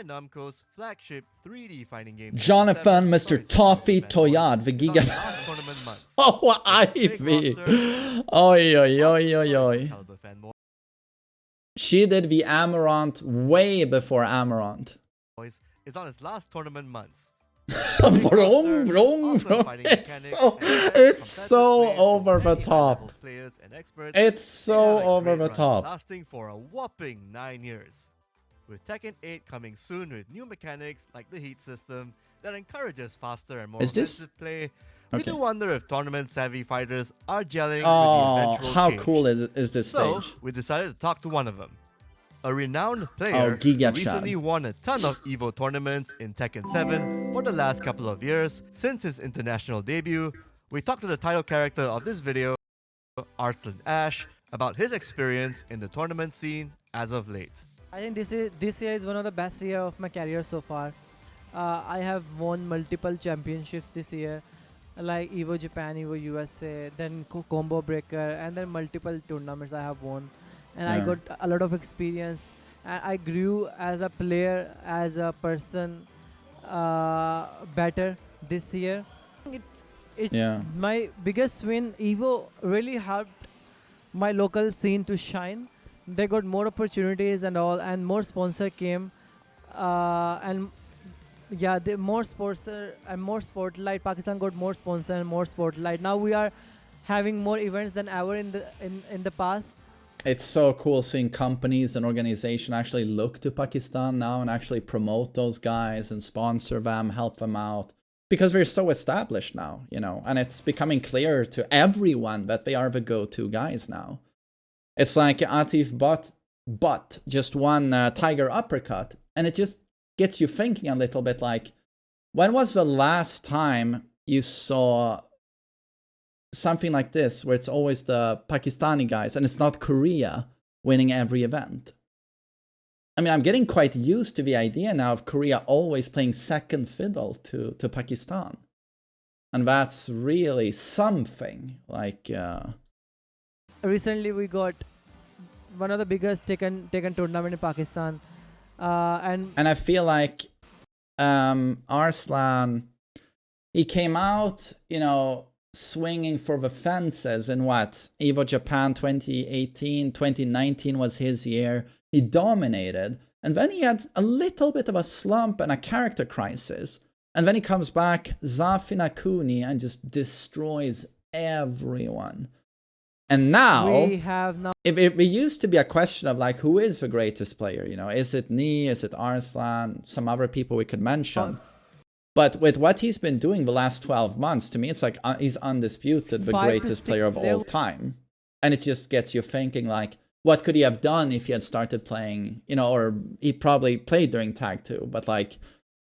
by Namco's flagship 3D fighting game. Jonathan, Mr. Toffee Toyad, the Giga. Oh, Ivy! Oi, oi, oi, oi, oi. She did the Amarant way before Amarant. Is on his last tournament months. Vroom, vroom, vroom. It's so over the top. It's so over the top. Lasting for a whopping 9 years. With Tekken 8 coming soon with new mechanics like the heat system that encourages faster and more offensive play, we do wonder if tournament-savvy fighters are gelling with the eventual how change. Cool is this stage? So, we decided to talk to one of them. A renowned player who recently won a ton of EVO tournaments in Tekken 7 for the last couple of years since his international debut. We talked to the title character of this video, Arslan Ash, about his experience in the tournament scene as of late. I think this year is one of the best years of my career so far. I have won multiple championships this year, like EVO Japan, EVO USA, then Combo Breaker, and then multiple tournaments I have won. And I got a lot of experience. I grew as a player, as a person, better this year. My biggest win, EVO really helped my local scene to shine. They got more opportunities and all, and more sponsor came, and yeah, more sponsor and more spotlight. Pakistan got more sponsor and more spotlight. Now we are having more events than ever in the past. It's so cool seeing companies and organizations actually look to Pakistan now and actually promote those guys and sponsor them, help them out. Because we're so established now, you know, and it's becoming clear to everyone that they are the go-to guys now. It's like Atif Butt just won Tiger Uppercut, and it just gets you thinking a little bit like, when was the last time you saw something like this, where it's always the Pakistani guys and it's not Korea winning every event? I mean, I'm getting quite used to the idea now of Korea always playing second fiddle to Pakistan. And that's really something. Like, recently we got one of the biggest Tekken tournament in Pakistan. And I feel like Arslan, he came out, you know, swinging for the fences in what? EVO Japan 2018, 2019 was his year. He dominated. And then he had a little bit of a slump and a character crisis. And then he comes back, Zafinakuni, and just destroys everyone. And now, if it used to be a question of like, who is the greatest player? You know, is it Ni? Is it Arslan? Some other people we could mention. But with what he's been doing the last 12 months, to me, it's like he's undisputed the greatest player of all time. And it just gets you thinking like, what could he have done if he had started playing, you know, or he probably played during Tag 2, but like,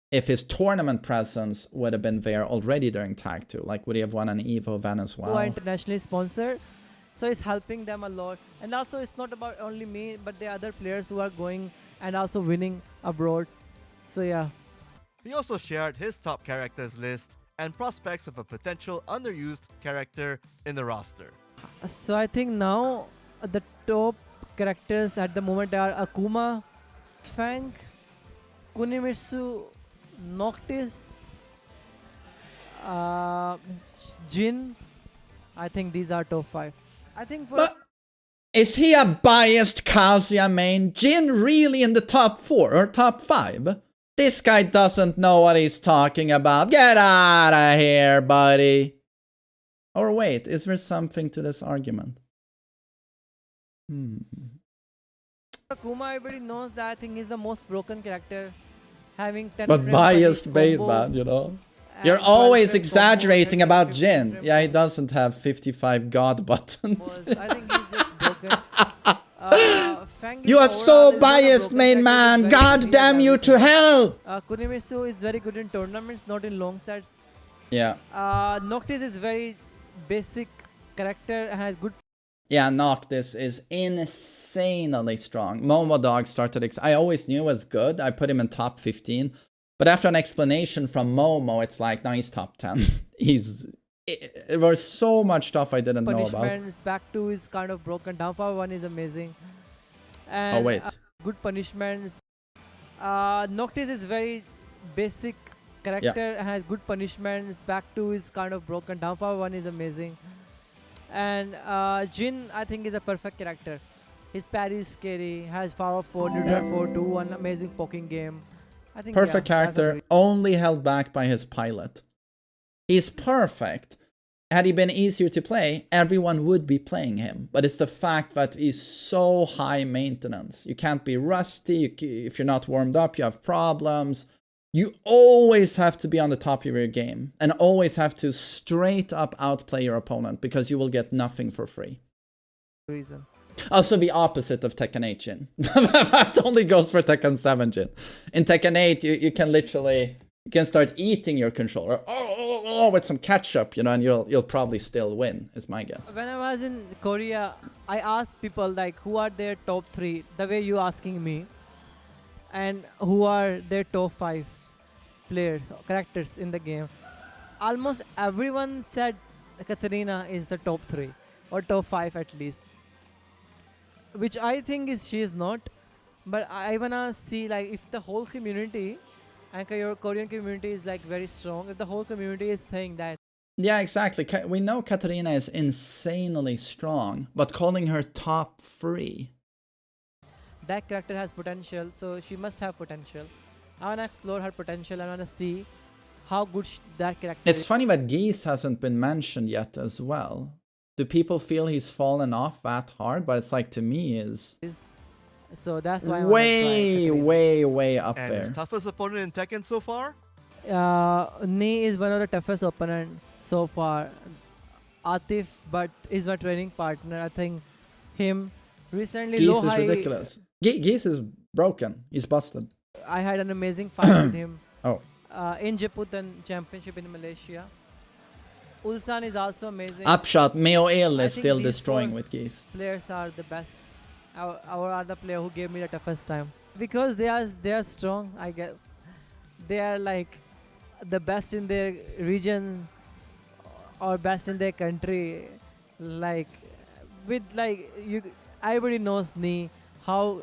if his tournament presence would have been there already during Tag 2, like would he have won an EVO then as well? Who are internationally sponsored, so it's helping them a lot. And also it's not about only me, but the other players who are going and also winning abroad. So yeah. He also shared his top characters list and prospects of a potential underused character in the roster. So I think now the top characters at the moment are Akuma, Fang, Kunimitsu, Noctis, Jin. I think these are top 5. I think for... But is he a biased Kazuya main? Jin really in the top 4 or top 5? This guy doesn't know what he's talking about. Get out of here, buddy. Or wait, is there something to this argument? Akuma, everybody knows that I think is the most broken character, having 10. But biased bait, man, you know. You're always exaggerating about Jin. Yeah, he doesn't have 55 god buttons. I think he's just broken. You are so biased, main man. God damn you to hell. Kunimitsu is very good in tournaments, not in long sets. Yeah. Noctis is very basic character and has good. Yeah, Noctis is insanely strong. Momo Dog started... I always knew he was good. I put him in top 15. But after an explanation from Momo, it's like, no, he's top 10. There was so much stuff I didn't know about. Punishments, back 2 is kind of broken. Downfall 1 is amazing. And, oh, wait. Good punishments. Noctis is very basic character, has good punishments. Back 2 is kind of broken. Downfall 1 is amazing. And Jin, I think, is a perfect character. His parry is scary, has power 4, neutral 4, 2, one amazing poking game. I think perfect character, only held back by his pilot. He's perfect. Had he been easier to play, everyone would be playing him. But it's the fact that he's so high maintenance. You can't be rusty. If you're not warmed up, you have problems. You always have to be on the top of your game. And always have to straight up outplay your opponent, because you will get nothing for free. Reason. Also the opposite of Tekken 8 Jin. That only goes for Tekken 7 Jin. In Tekken 8, you can literally... You can start eating your controller with some ketchup, you know, and you'll probably still win, is my guess. When I was in Korea, I asked people like who are their top 3, the way you asking me, and who are their top 5 characters in the game. Almost everyone said Katarina is the top 3 or top 5 at least, which I think is she is not. But I wanna see like if the whole community and your Korean community is like very strong, if the whole community is saying that. Yeah, exactly. We know Katarina is insanely strong, but calling her top 3. That character has potential, so she must have potential. I wanna explore her potential. I wanna see how good that character is. It's funny that Geese hasn't been mentioned yet as well. Do people feel he's fallen off that hard? But it's like, to me, is... So that's why way up and there. his toughest opponent in Tekken so far? Nee is one of the toughest opponent so far. Atif, but is my training partner. I think him recently. Geese is ridiculous. Geese is broken. He's busted. I had an amazing fight with him. Oh. In Japan Championship in Malaysia. Ulsan is also amazing. Upshot, Meo El is still destroying with Geese. Players are the best. Our other player who gave me the toughest time, because they are strong, I guess. They are like the best in their region or best in their country. Like with like you, everybody knows Nee, how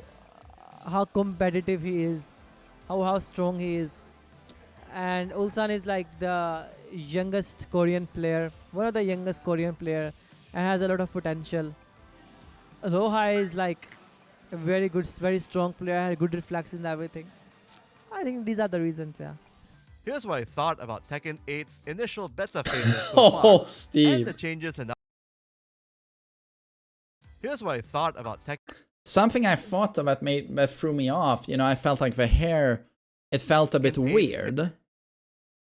competitive he is, how strong he is. And Ulsan is like the youngest Korean player, one of the youngest Korean player, and has a lot of potential. Roha is like a very good, very strong player, had good reflexes and everything. I think these are the reasons, yeah. Here's what I thought about Tekken 8's initial beta phases so far, Steve. and the changes and Here's what I thought about Tekken. Something I thought of that threw me off. You know, I felt like the hair, it felt a bit weird.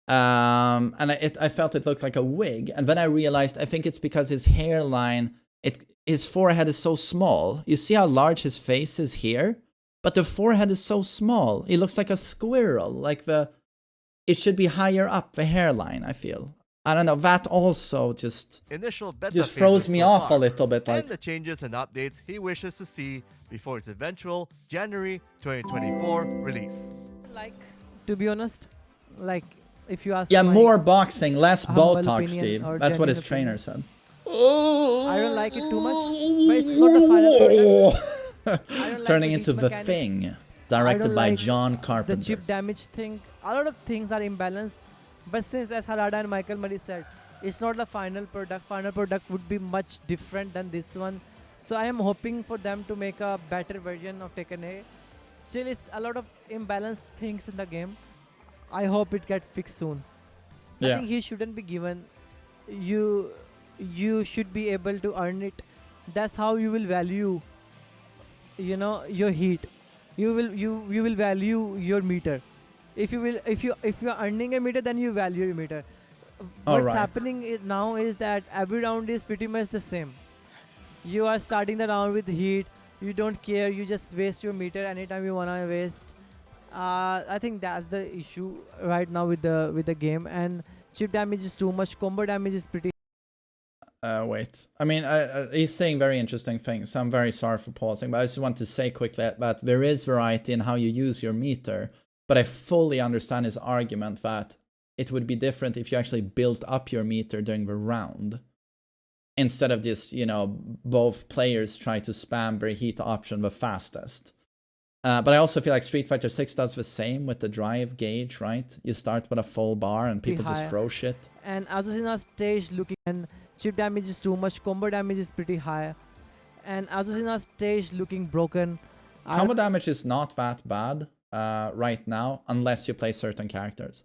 And I felt it looked like a wig. And then I realized, I think it's because his hairline, his forehead is so small. You see how large his face is here? But the forehead is so small. He looks like a squirrel. Like it should be higher up, the hairline, I feel. I don't know, that also just throws me off a little bit. And the changes and updates he wishes to see before its eventual January 2024 release. Like, to be honest, like, if you ask more boxing, less Botox, Steve. That's what his trainer said. I don't like it too much, but it's not the final product. Turning into The Thing, directed by John Carpenter. The chip damage thing, a lot of things are imbalanced, but since, as Harada and Michael Murray said, it's not the final product. Final product would be much different than this one. So I am hoping for them to make a better version of Tekken 8. Still, it's a lot of imbalanced things in the game. I hope it gets fixed soon. I think he shouldn't be given. You should be able to earn it. That's how you will value, you know, your heat. You will value your meter. If you are earning a meter, then you value your meter. What's happening now is that every round is pretty much the same. You are starting the round with heat. You don't care. You just waste your meter anytime you wanna waste. I think that's the issue right now with the game, and chip damage is too much. Combo damage is pretty. Wait. I mean, he's saying very interesting things. I'm very sorry for pausing, but I just want to say quickly that there is variety in how you use your meter. But I fully understand his argument that it would be different if you actually built up your meter during the round, instead of just, you know, both players try to spam their heat option the fastest. But I also feel like Street Fighter 6 does the same with the drive gauge, right? You start with a full bar and people just throw shit. And Azucena stage looking, and chip damage is too much, combo damage is pretty high. And Azucena stage looking broken. Combo damage is not that bad right now, unless you play certain characters.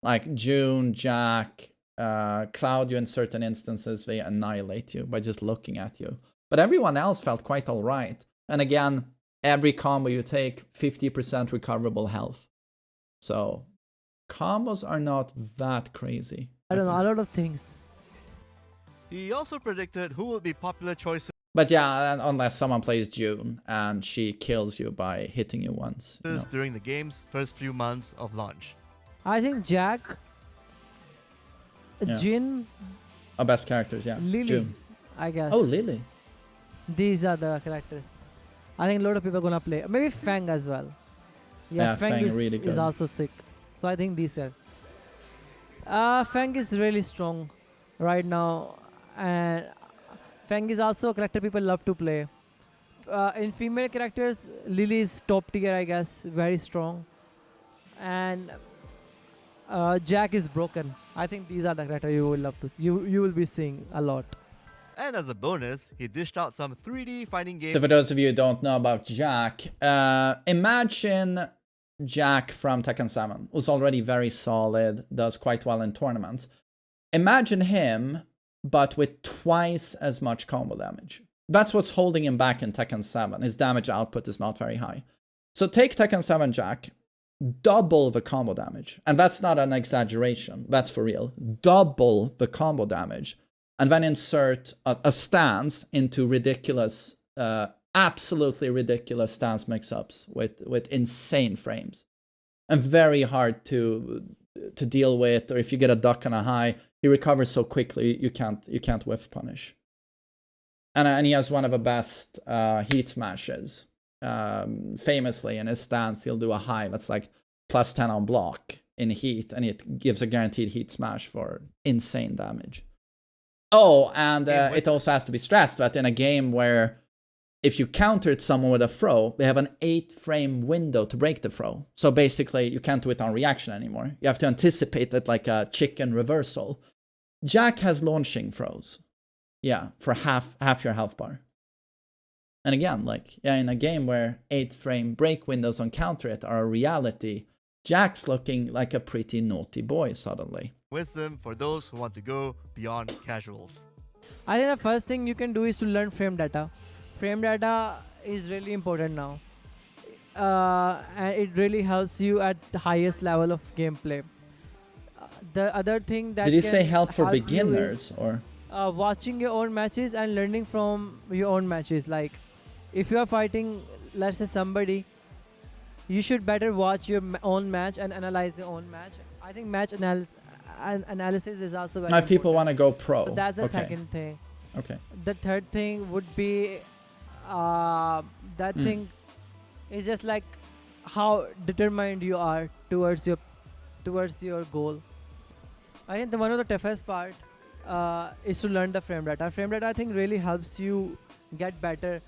Like June, Jack, Cloud, you in certain instances, they annihilate you by just looking at you. But everyone else felt quite alright. And again, every combo you take, 50% recoverable health. So combos are not that crazy. I don't know, a lot of things. He also predicted who will be popular choices. But yeah, unless someone plays June and she kills you by hitting you once. You know. During the game's first few months of launch. I think Jack, Jin, our best characters, yeah. Lily, June. I guess. Oh, Lily. These are the characters. I think a lot of people are gonna play. Maybe Fang as well. Yeah, Fang is really good. Is also sick. So I think these are. Fang is really strong right now, and Fang is also a character people love to play. In female characters, Lily is top tier, I guess, very strong, and Jack is broken. I think these are the characters you will love to see. You will be seeing a lot. And as a bonus, he dished out some 3D fighting games. So for those of you who don't know about Jack, imagine Jack from Tekken 7, who's already very solid, does quite well in tournaments. Imagine him, but with twice as much combo damage. That's what's holding him back in Tekken 7. His damage output is not very high. So take Tekken 7 Jack, double the combo damage. And that's not an exaggeration. That's for real. Double the combo damage. And then insert a stance into ridiculous, absolutely ridiculous stance mix-ups with insane frames. And very hard to deal with, or if you get a duck and a high, he recovers so quickly you can't whiff punish. And he has one of the best heat smashes. Famously, in his stance, he'll do a high that's like +10 on block in heat, and it gives a guaranteed heat smash for insane damage. Oh, and it also has to be stressed that in a game where if you countered someone with a throw, they have an 8-frame window to break the throw. So basically, you can't do it on reaction anymore. You have to anticipate it like a chicken reversal. Jack has launching throws. Yeah, for half your health bar. And again, like, yeah, in a game where 8-frame break windows on counter it are a reality, Jack's looking like a pretty naughty boy suddenly. Wisdom for those who want to go beyond casuals. I think the first thing you can do is to learn frame data. Frame data is really important now. And it really helps you at the highest level of gameplay. The other thing that Did you say help for beginners or? Watching your own matches and learning from your own matches. Like, if you are fighting, let's say somebody, you should better watch your own match and analyze your own match. I think match analysis is also very important. People want to go pro. So that's the second thing. Okay. The third thing would be thing is just like how determined you are towards your goal. I think one of the toughest part is to learn the frame data. Frame data, I think, really helps you get better.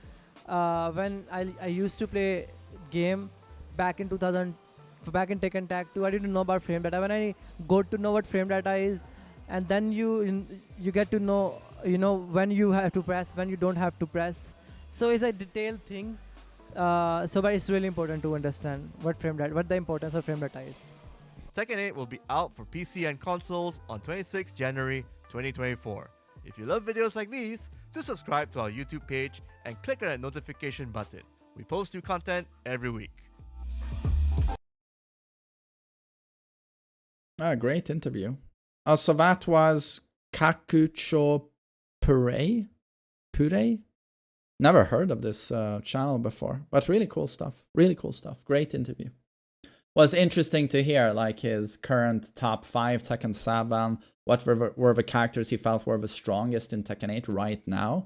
When I used to play game back in Tekken Tag 2, I didn't know about frame data. When I got to know what frame data is, and then you get to know, when you have to press, when you don't have to press. So it's a detailed thing. But it's really important to understand what the importance of frame data is. Tekken 8 will be out for PC and consoles on 26 January 2024. If you love videos like these, do subscribe to our YouTube page and click on that notification button. We post new content every week. Great interview. So that was Kakucho Puree? Never heard of this channel before, but really cool stuff. Really cool stuff. Great interview. Was interesting to hear like his current top 5 Tekken 7, what were the characters he felt were the strongest in Tekken 8 right now,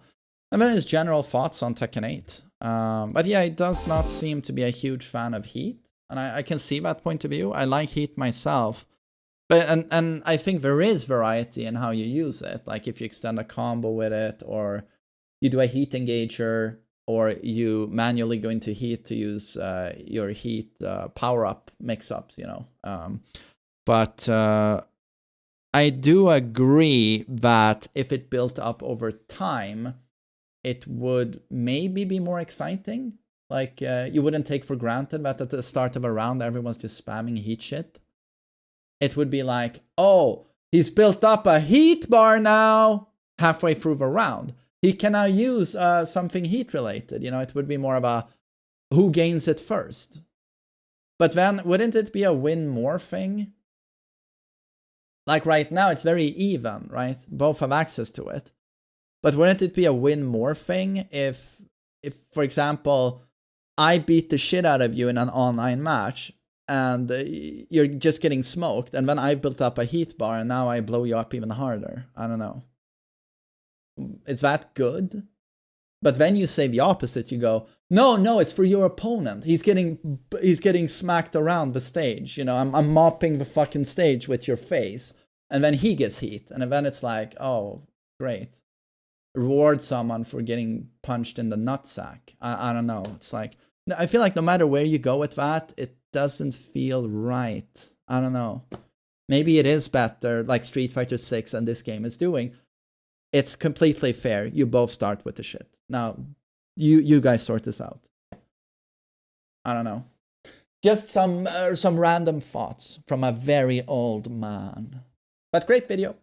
and then his general thoughts on Tekken 8. But yeah, he does not seem to be a huge fan of Heat, and I can see that point of view. I like Heat myself, but and I think there is variety in how you use it. Like if you extend a combo with it, or you do a Heat engager or you manually go into heat to use your heat power-up mix-ups, you know. But I do agree that if it built up over time, it would maybe be more exciting. Like, you wouldn't take for granted that at the start of a round, everyone's just spamming heat shit. It would be like, oh, he's built up a heat bar now halfway through the round. He can now use something heat related. You know, it would be more of a who gains it first. But then wouldn't it be a win more thing? Like right now, it's very even, right? Both have access to it. But wouldn't it be a win more thing if, for example, I beat the shit out of you in an online match and you're just getting smoked, and then I built up a heat bar and now I blow you up even harder? I don't know. Is that good? But then you say the opposite. You go, no, it's for your opponent. He's getting smacked around the stage. You know, I'm mopping the fucking stage with your face, and then he gets heat, and then it's like, oh, great. Reward someone for getting punched in the nutsack. I don't know. It's like, I feel like no matter where you go with that, it doesn't feel right. I don't know. Maybe it is better, like Street Fighter 6 and this game is doing. It's completely fair. You both start with the shit. Now, you guys sort this out. I don't know. Just some random thoughts from a very old man. But great video.